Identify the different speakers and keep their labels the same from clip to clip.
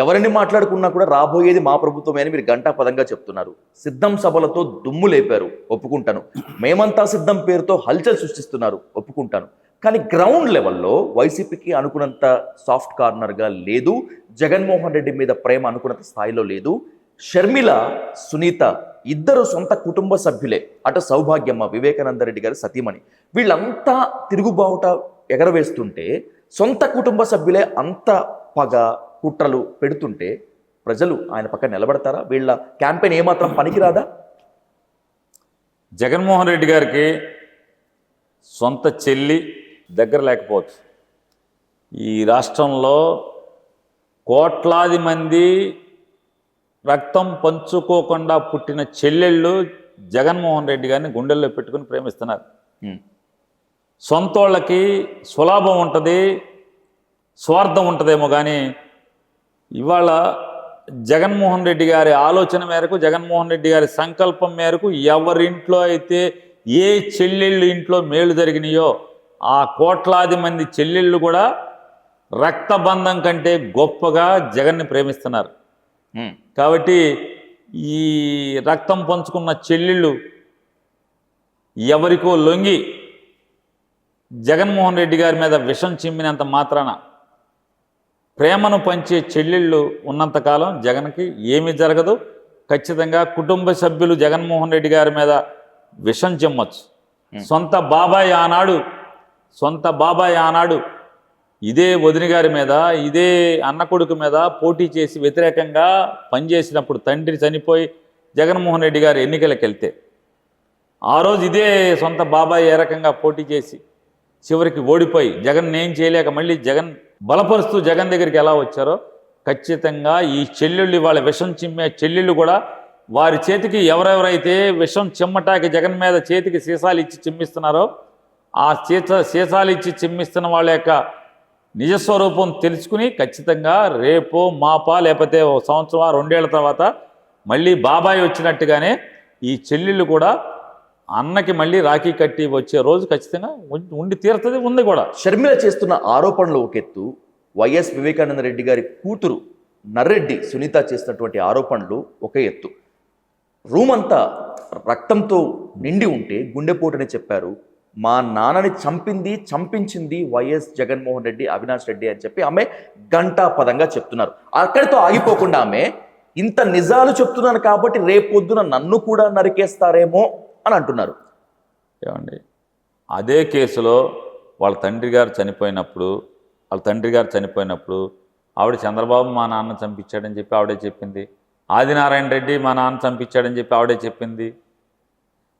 Speaker 1: ఎవరిని మాట్లాడుకున్నా కూడా రాబోయేది మా ప్రభుత్వమే అని మీరు గంటాపదంగా చెప్తున్నారు. సిద్ధం సభలతో దుమ్ము లేపారు, ఒప్పుకుంటాను. మేమంతా సిద్ధం పేరుతో హల్చల్ సృష్టిస్తున్నారు, ఒప్పుకుంటాను. కానీ గ్రౌండ్ లెవెల్లో వైసీపీకి అనుకున్నంత సాఫ్ట్ కార్నర్గా లేదు. జగన్మోహన్ రెడ్డి మీద ప్రేమ అనుకున్నంత స్థాయిలో లేదు. షర్మిల, సునీత ఇద్దరు సొంత కుటుంబ సభ్యులే. అటు సౌభాగ్యమ్మ, వివేకానంద రెడ్డి గారి సతీమణి, వీళ్ళంతా తిరుగుబావుట ఎగరవేస్తుంటే సొంత కుటుంబ సభ్యులే అంత పగ కుట్రలు పెడుతుంటే ప్రజలు ఆయన పక్కన నిలబడతారా? వీళ్ళ క్యాంపెయిన్ ఏమాత్రం పనికిరాదా?
Speaker 2: జగన్మోహన్ రెడ్డి గారికి సొంత చెల్లి దగ్గర లేకపోవచ్చు. ఈ రాష్ట్రంలో కోట్లాది మంది రక్తం పంచుకోకుండా పుట్టిన చెల్లెళ్ళు జగన్మోహన్ రెడ్డి గారిని గుండెల్లో పెట్టుకుని ప్రేమిస్తున్నారు. సొంతోళ్ళకి సులాభం ఉంటుంది, స్వార్థం ఉంటుందేమో, కానీ ఇవాళ జగన్మోహన్ రెడ్డి గారి ఆలోచన మేరకు, జగన్మోహన్ రెడ్డి గారి సంకల్పం మేరకు ఎవరింట్లో అయితే ఏ చెల్లెళ్ళు ఇంట్లో మేలు జరిగినాయో ఆ కోట్లాది మంది చెల్లెళ్ళు కూడా రక్తబంధం కంటే గొప్పగా జగన్ని ప్రేమిస్తున్నారు. కాబట్టి ఈ రక్తం పంచుకున్న చెల్లెళ్ళు ఎవరికో లొంగి జగన్మోహన్ రెడ్డి గారి మీద విషం చిమ్మినంత మాత్రాన ప్రేమను పంచే చెల్లెళ్ళు ఉన్నంతకాలం జగన్కి ఏమీ జరగదు. ఖచ్చితంగా కుటుంబ సభ్యులు జగన్మోహన్ రెడ్డి గారి మీద విషం చిమ్మొచ్చు. సొంత బాబాయ్ ఆనాడు ఇదే వదిన గారి మీద, ఇదే అన్న కొడుకు మీద పోటీ చేసి వ్యతిరేకంగా పనిచేసినప్పుడు తండ్రి చనిపోయి జగన్మోహన్ రెడ్డి గారు ఎన్నికలకు వెళ్తే ఆ రోజు ఇదే సొంత బాబాయ్ ఏ రకంగా పోటీ చేసి చివరికి ఓడిపోయి జగన్ ఏం చేయలేక మళ్ళీ జగన్ బలపరుస్తూ జగన్ దగ్గరికి ఎలా వచ్చారో ఖచ్చితంగా ఈ చెల్లెళ్ళు, వాళ్ళ విషం చిమ్మే చెల్లెళ్ళు కూడా వారి చేతికి ఎవరెవరైతే విషం చిమ్మటానికి జగన్ మీద చేతికి సీసాలు ఇచ్చి చిమ్మిస్తున్నారో ఆ సీసాలు ఇచ్చి చిమ్మిస్తున్న వాళ్ళ యొక్క నిజస్వరూపం తెలుసుకుని ఖచ్చితంగా రేపో మాపా లేకపోతే ఓ సంవత్సరం 2 ఏళ్ల తర్వాత మళ్ళీ బాబాయ్ వచ్చినట్టుగానే ఈ చెల్లెళ్ళు కూడా అన్నకి మళ్ళీ రాఖీ కట్టి వచ్చే రోజు ఖచ్చితంగా ఉండి తీరుతుంది, ఉంది కూడా.
Speaker 1: షర్మిల చేస్తున్న ఆరోపణలు ఒక ఎత్తు, వైఎస్ వివేకానంద రెడ్డి గారి కూతురు నర్రెడ్డి సునీత చేస్తున్నటువంటి ఆరోపణలు ఒక ఎత్తు. రూమ్ అంతా రక్తంతో నిండి ఉంటే గుండెపోటుని చెప్పారు. మా నాన్నని చంపించింది వైఎస్ జగన్మోహన్ రెడ్డి, అవినాష్ రెడ్డి అని చెప్పి ఆమె గంటాపదంగా చెప్తున్నారు. అక్కడితో ఆగిపోకుండా ఆమె ఇంత నిజాలు చెప్తున్నాను కాబట్టి రేపొద్దున నన్ను కూడా నరికేస్తారేమో అని అంటున్నారు.
Speaker 2: ఏమండి, అదే కేసులో వాళ్ళ తండ్రి గారు చనిపోయినప్పుడు ఆవిడ చంద్రబాబు మా నాన్న చంపించాడని చెప్పి ఆవిడే చెప్పింది. ఆదినారాయణ రెడ్డి మా నాన్న చంపించాడని చెప్పి ఆవిడే చెప్పింది.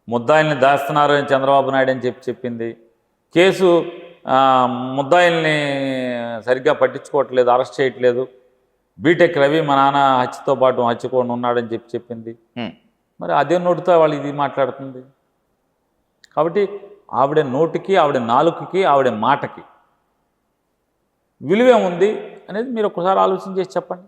Speaker 2: ముద్దాయిల్ని దాస్తున్నారని చంద్రబాబు నాయుడు అని చెప్పింది. కేసు ముద్దాయిల్ని సరిగ్గా పట్టించుకోవట్లేదు, అరెస్ట్ చేయట్లేదు. బీటెక్ రవి మా నాన్న హత్యతో పాటు హత్యకోండి ఉన్నాడని చెప్పింది. మరి అదే నోటితో వాళ్ళు ఇది మాట్లాడుతుంది. కాబట్టి ఆవిడ నోటికి, ఆవిడ నాలుకకి, ఆవిడ మాటకి విలువే ఉంది అనేది మీరు ఒకసారి ఆలోచన చేసి చెప్పండి.